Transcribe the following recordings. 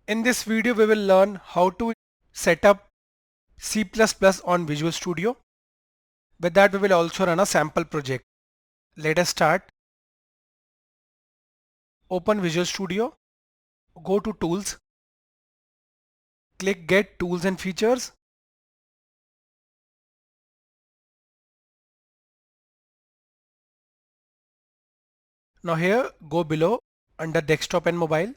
In this video, we will learn how to set up C++ on Visual Studio. With that, we will also run a sample project. Let us start. Open Visual Studio, go to Tools, click Get Tools and Features. Now here, go below under Desktop and Mobile.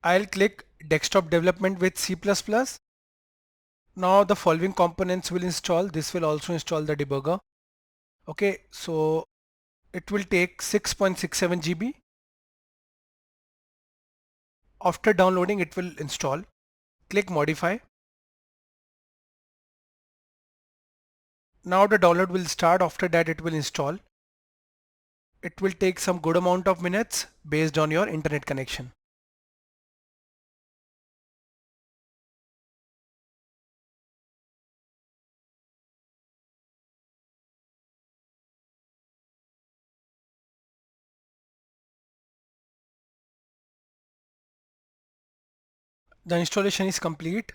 I'll click Desktop Development with C++. Now the following components will install. This will also install the debugger. Okay, so it will take 6.67 GB. After downloading, it will install. Click Modify. Now the download will start. After that, it will install. It will take some good amount of minutes based on your internet connection. The installation is complete.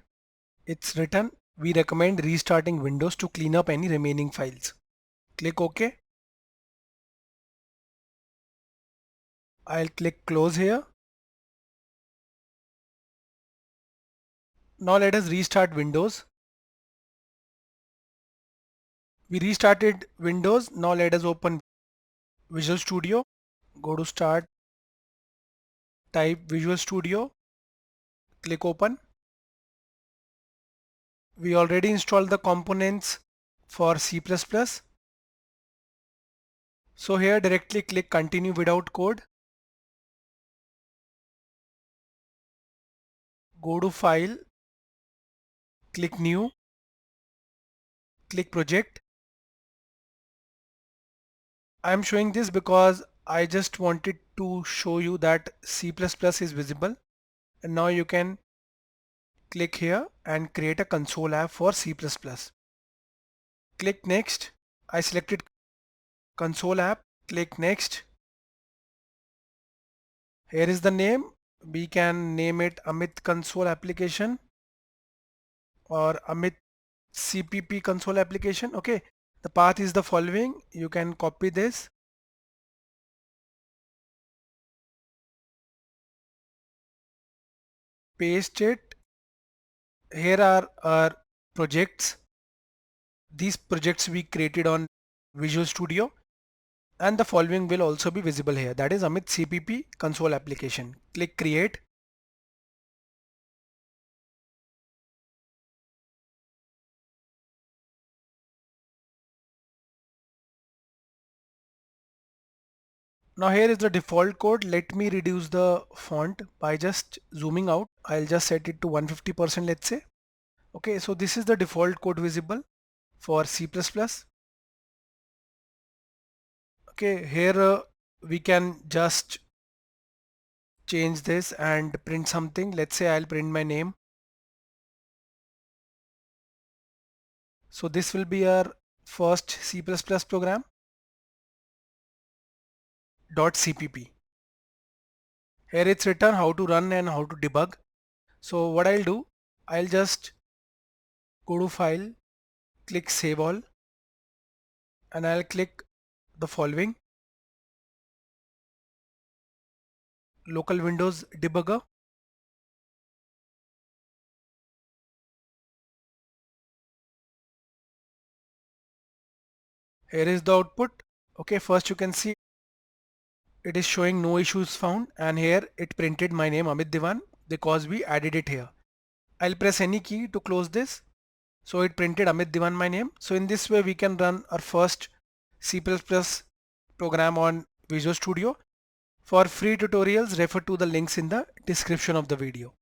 It's written, we recommend restarting Windows to clean up any remaining files. Click OK. I'll click close here. Now let us restart Windows. We restarted Windows. Now let us open Visual Studio. Go to Start, type Visual Studio, click Open. We already installed the components for C++. So here directly click Continue without code. Go to File, click New, click Project. I am showing this because I just wanted to show you that C++ is visible, and now you can click here and create a console app for C++. Click Next. I selected console app. Click Next. Here is the name. We can name it Amit console application or Amit CPP console application. Okay. The path is the following. You can copy this. Paste it. Here are our projects. These projects we created on Visual Studio, and the following will also be visible here. That is Amit CPP console application. Click Create. Now here is the default code. Let me reduce the font by just zooming out. I'll just set it to 150%, let's say. Okay, so this is the default code visible for C++. Okay, here we can just change this and print something. Let's say I'll print my name. So this will be our first C++ program. .cpp. Here it's written how to run and how to debug. So what I'll do, I'll just go to File, click Save All, and I'll click the following: Local Windows Debugger. Here is the output. Okay, first you can see it is showing no issues found, and here it printed my name Amit Diwan because we added it here. I'll press any key to close this. So it printed Amit Diwan my name. So in this way we can run our first C++ program on Visual Studio. For free tutorials, refer to the links in the description of the video.